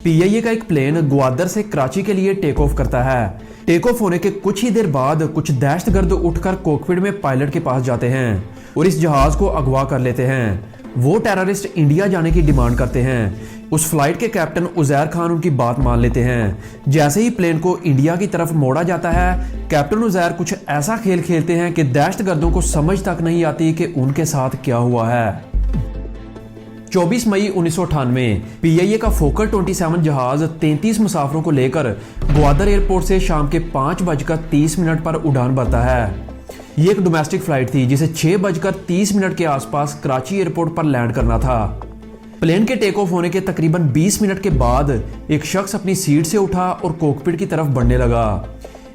PIA का एक plane Gwadar से कराची के लिए टेक ऑफ करता है। टेक ऑफ होने के कुछ ही देर बाद कुछ दहशतगर्द उठकर कॉकपिट में पायलट के पास जाते हैं और इस जहाज को अगवा कर लेते हैं। वो टेररिस्ट इंडिया जाने की डिमांड करते हैं। उस फ्लाइट के कैप्टन उजैर खान उनकी बात मान लेते हैं। जैसे ही प्लेन को इंडिया की तरफ मोड़ा जाता है, कैप्टन उजैर कुछ ऐसा खेल खेलते हैं कि दहशतगर्दों को समझ तक नहीं आती कि उनके साथ क्या हुआ है। 24 मई 1998 पीआईए का फोकर 27 जहाज 33 मुसाफिरों को लेकर ग्वादर एयरपोर्ट से शाम के 5:30 पर उड़ान भरता है। ये एक डोमेस्टिक फ्लाइट थी जिसे 6:30 के आसपास कराची एयरपोर्ट पर लैंड करना था। प्लेन के टेक ऑफ होने के तकरीबन 20 मिनट के बाद एक शख्स अपनी सीट से उठा और कॉकपिट की तरफ बढ़ने लगा।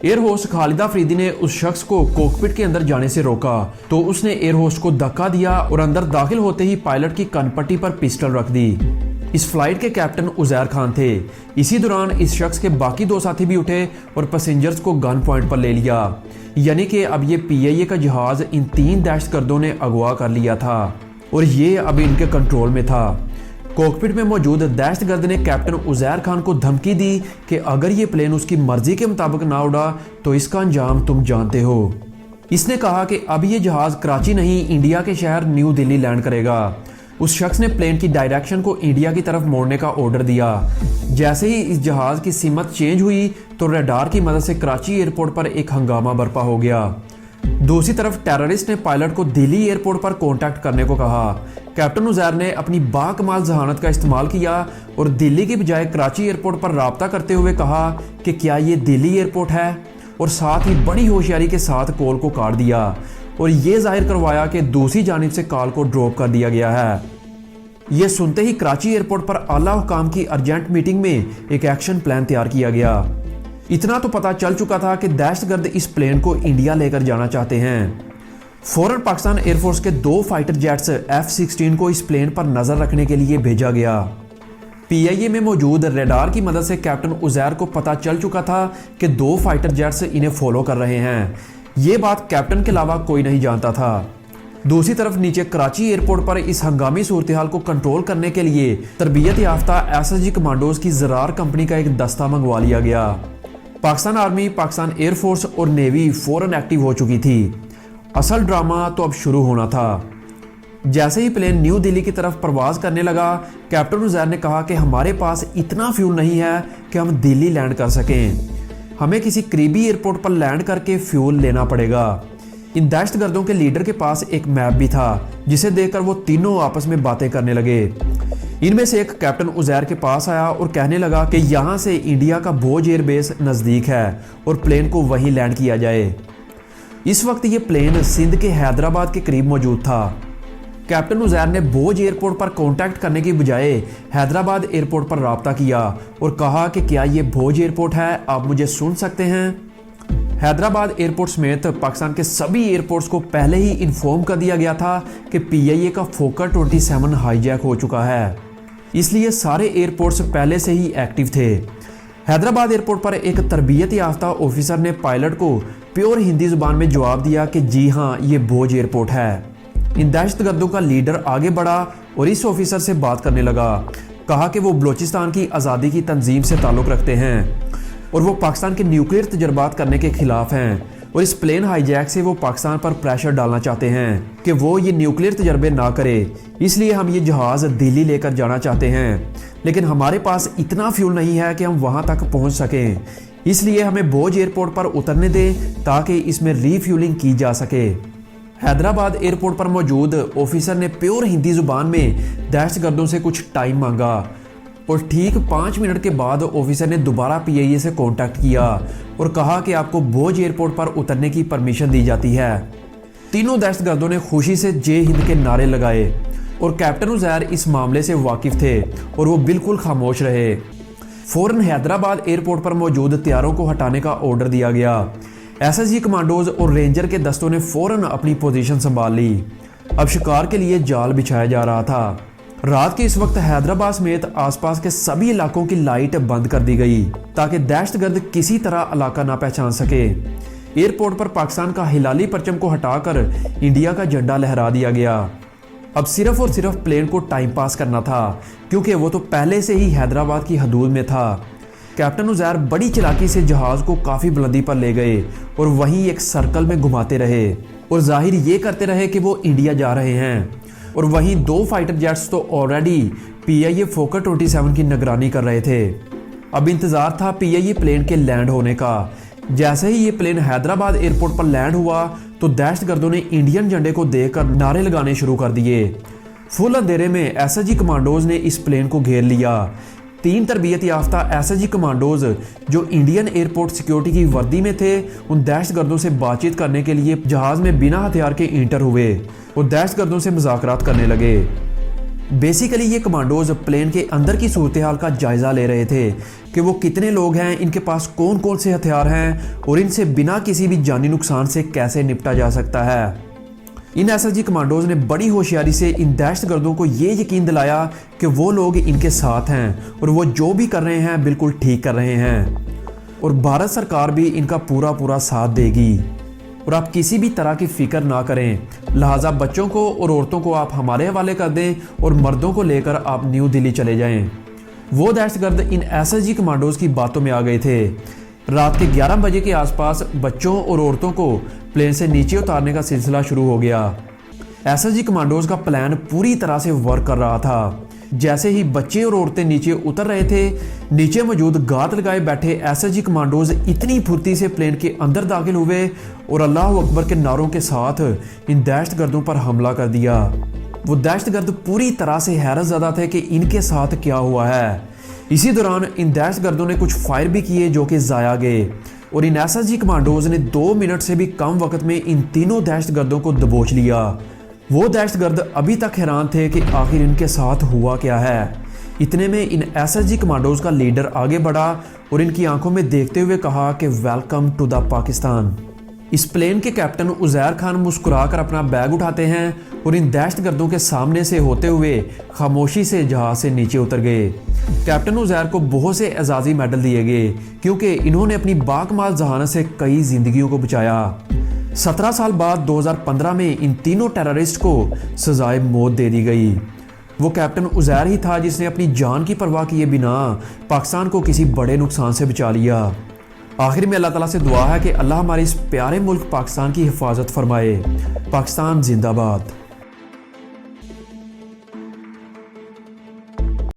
एयर होस्ट खालिदा अफरीदी ने उस शख्स को कॉकपिट के अंदर जाने से रोका तो उसने एयर होस्ट को धक्का दिया और अंदर दाखिल होते ही पायलट की कनपट्टी पर पिस्टल रख दी। इस फ्लाइट के कैप्टन उजैर खान थे। इसी दौरान इस शख्स के बाकी दो साथी भी उठे और पैसेंजर्स को गन पॉइंट पर ले लिया। यानी कि अब ये पीआईए का जहाज इन 3 दहशतगर्दों ने अगवा कर लिया था और ये अब इनके कंट्रोल में था। कॉकपिट में मौजूद दहशतगर्द ने कैप्टन उजैर खान को धमकी दी कि अगर ये प्लेन उसकी मर्जी के मुताबिक ना उड़ा तो इसका अंजाम तुम जानते हो। इसने कहा कि अब ये जहाज कराची नहीं, इंडिया के शहर न्यू दिल्ली लैंड करेगा। उस शख्स ने प्लेन की डायरेक्शन को इंडिया की तरफ मोड़ने का ऑर्डर दिया। जैसे ही इस जहाज की सिमत चेंज हुई तो रडार की मदद से कराची एयरपोर्ट पर एक हंगामा बरपा हो गया। दूसरी तरफ टेररिस्ट ने पायलट को दिल्ली एयरपोर्ट पर कांटेक्ट करने को कहा। कैप्टन उजैर ने अपनी बाकमाल जहानत का इस्तेमाल किया और दिल्ली की बजाय कराची एयरपोर्ट पर राब्ता करते हुए कहा कि क्या ये दिल्ली एयरपोर्ट है, और साथ ही बड़ी होशियारी के साथ कॉल को काट दिया और ये जाहिर करवाया कि दूसरी जानिब से कॉल को ड्रॉप कर दिया गया है। ये सुनते ही कराची एयरपोर्ट पर आला हुकाम की अर्जेंट मीटिंग में एक एक्शन प्लान तैयार किया गया। इतना तो पता चल चुका था कि दहशतगर्द इस प्लेन को इंडिया लेकर जाना चाहते हैं। फौरन पाकिस्तान एयरफोर्स के 2 फाइटर जेट्स F-16 को इस प्लेन पर नजर रखने के लिए भेजा गया। पीआईए में मौजूद रडार की मदद से कैप्टन उजैर को पता चल चुका था कि 2 फाइटर जेट्स इन्हें फॉलो कर रहे हैं। ये बात कैप्टन के अलावा कोई नहीं जानता था। दूसरी तरफ नीचे कराची एयरपोर्ट पर इस हंगामी सूरत-ए-हाल को कंट्रोल करने के लिए तरबियत याफ्ता एसएसजी कमांडोज की ज़रार कंपनी का एक दस्ता मंगवा लिया गया। पाकिस्तान आर्मी, पाकिस्तान एयरफोर्स और नेवी फौरन एक्टिव हो चुकी थी। असल ड्रामा तो अब शुरू होना था। जैसे ही प्लेन न्यू दिल्ली की तरफ परवाज करने लगा, कैप्टन उजैर ने कहा कि हमारे पास इतना फ्यूल नहीं है कि हम दिल्ली लैंड कर सकें। हमें किसी करीबी एयरपोर्ट पर लैंड करके फ्यूल लेना पड़ेगा। इन दहशतगर्दों के लीडर के पास एक मैप भी था जिसे देखकर वो तीनों आपस में बातें करने लगे। इनमें से एक कैप्टन उजैर के पास आया और कहने लगा कि यहाँ से इंडिया का भोज एयरबेस नज़दीक है और प्लेन को वहीं लैंड किया जाए। इस वक्त ये प्लेन सिंध के हैदराबाद के करीब मौजूद था। कैप्टन उजैर ने भोज एयरपोर्ट पर कांटेक्ट करने की बजाय हैदराबाद एयरपोर्ट पर राब्ता किया और कहा कि क्या ये भोज एयरपोर्ट है, आप मुझे सुन सकते हैं। हैदराबाद एयरपोर्ट समेत पाकिस्तान के सभी एयरपोर्ट्स को पहले ही इन्फॉर्म कर दिया गया था कि पीआईए का फोकर 27 हाईजैक हो चुका है, इसलिए सारे एयरपोर्ट्स पहले से ही एक्टिव थे। हैदराबाद एयरपोर्ट पर एक तरबियत याफ्ता ऑफिसर ने पायलट को प्योर हिंदी जुबान में जवाब दिया कि जी हाँ, ये भोज एयरपोर्ट है। इन दहशतगर्दों का लीडर आगे बढ़ा और इस ऑफिसर से बात करने लगा। कहा कि वो बलूचिस्तान की आज़ादी की तंजीम से ताल्लुक़ रखते हैं और वो पाकिस्तान के न्यूक्लियर तजर्बात करने के खिलाफ हैं और इस प्लेन हाईजैक से वो पाकिस्तान पर प्रेशर डालना चाहते हैं कि वो ये न्यूक्लियर तजर्बे ना करे। इसलिए हम ये जहाज़ दिल्ली लेकर जाना चाहते हैं, लेकिन हमारे पास इतना फ्यूल नहीं है कि हम वहाँ तक पहुँच सकें। इसलिए हमें भोज एयरपोर्ट पर उतरने दें ताकि इसमें रीफ्यूलिंग की जा सके। हैदराबाद एयरपोर्ट पर मौजूद ऑफिसर ने प्योर हिंदी जुबान में दहशतगर्दों से कुछ टाइम मांगा और ठीक 5 मिनट के बाद ऑफिसर ने दोबारा पीआईए से कांटेक्ट किया और कहा कि आपको भोज एयरपोर्ट पर उतरने की परमिशन दी जाती है। तीनों दहशतगर्दों ने खुशी से जय हिंद के नारे लगाए और कैप्टन उजैर इस मामले से वाकिफ थे और वो बिल्कुल खामोश रहे। फौरन हैदराबाद एयरपोर्ट पर मौजूद तैयारों को हटाने का ऑर्डर दिया गया। एसएसजी कमांडोज और रेंजर के दस्तों ने फौरन अपनी पोजीशन संभाल ली। अब शिकार के लिए जाल बिछाया जा रहा था। रात के इस वक्त हैदराबाद समेत आसपास के सभी इलाकों की लाइट बंद कर दी गई ताकि दहशतगर्द किसी तरह इलाका ना पहचान सके। एयरपोर्ट पर पाकिस्तान का हिलाली परचम को हटाकर इंडिया का झंडा लहरा दिया गया। अब सिर्फ और सिर्फ प्लेन को टाइम पास करना था, क्योंकि वो तो पहले से ही हैदराबाद की हदूद में था। कैप्टन उज़ैर बड़ी चालाकी से जहाज़ को काफ़ी बुलंदी पर ले गए और वहीं एक सर्कल में घुमाते रहे और जाहिर ये करते रहे कि वो इंडिया जा रहे हैं। और वहीं 2 फाइटर जेट्स तो ऑलरेडी PIA फोकर 27 की निगरानी कर रहे थे। अब इंतज़ार था PIA प्लेन के लैंड होने का। जैसे ही ये प्लेन हैदराबाद एयरपोर्ट पर लैंड हुआ तो दहशतगर्दों ने इंडियन झंडे को देखकर नारे लगाने शुरू कर दिए। फुल अंधेरे में SSG कमांडोज ने इस प्लेन को घेर लिया। 3 तरबियत याफ्ता SSG कमांडोज जो इंडियन एयरपोर्ट सिक्योरिटी की वर्दी में थे, उन दहशतगर्दों से बातचीत करने के लिए जहाज़ में बिना हथियार के इंटर हुए और दहशतगर्दों से मुज़ाकरात करने लगे। बेसिकली ये कमांडोज प्लेन के अंदर की सूरत हाल का जायज़ा ले रहे थे कि वो कितने लोग हैं, इनके पास कौन कौन से हथियार हैं और इनसे बिना किसी भी जानी नुकसान से कैसे निपटा जा सकता है। इन SSG कमांडोज ने बड़ी होशियारी से इन दहशतगर्दों को ये यकीन दिलाया कि वो लोग इनके साथ हैं और वो जो भी कर रहे हैं बिल्कुल ठीक कर रहे हैं और भारत सरकार भी इनका पूरा साथ देगी। और आप किसी भी तरह की फिक्र ना करें, लिहाजा बच्चों को और औरतों को आप हमारे हवाले कर दें और मर्दों को लेकर आप न्यू दिल्ली चले जाएं। वो दहशतगर्द इन SSG कमांडोज की बातों में आ गए थे। रात के 11 बजे के आसपास बच्चों और औरतों को प्लेन से नीचे उतारने का सिलसिला शुरू हो गया। SSG कमांडोज का प्लान पूरी तरह से वर्क कर रहा था। जैसे ही बच्चे और औरतें नीचे उतर रहे थे, नीचे मौजूद गात लगाए बैठे SSG कमांडोज इतनी फुर्ती से प्लेन के अंदर दाखिल हुए और अल्लाह अकबर के नारों के साथ इन दहशतगर्दों पर हमला कर दिया। वो दहशतगर्द पूरी तरह से हैरत ज़दा थे कि इनके साथ क्या हुआ है। इसी दौरान इन दहशतगर्दों ने कुछ फायर भी किए जो कि ज़ाया गए और इन SSG कमांडोज ने 2 मिनट से भी कम वक्त में इन तीनों दहशतगर्दों को दबोच लिया। वो दहशतगर्द अभी तक हैरान थे कि आखिर इनके साथ हुआ क्या है। इतने में इन SSG कमांडोज का लीडर आगे बढ़ा और इनकी आंखों में देखते हुए कहा कि वेलकम टू द पाकिस्तान। इस प्लेन के कैप्टन उज़ैर खान मुस्कुराकर अपना बैग उठाते हैं और इन दहशतगर्दों के सामने से होते हुए खामोशी से जहाज से नीचे उतर गए। कैप्टन उज़ैर को बहुत से एजाज़ी मेडल दिए गए क्योंकि इन्होंने अपनी बाकमाल जहानत से कई जिंदगियों को बचाया। 17 साल बाद 2015 में इन तीनों टेररिस्ट को सजाए मौत दे दी गई। वो कैप्टन उज़ैर ही था जिसने अपनी जान की परवाह किए बिना पाकिस्तान को किसी बड़े नुकसान से बचा लिया। आखिर में अल्लाह ताला से दुआ है कि अल्लाह हमारे इस प्यारे मुल्क पाकिस्तान की हिफाजत फरमाए। पाकिस्तान जिंदाबाद।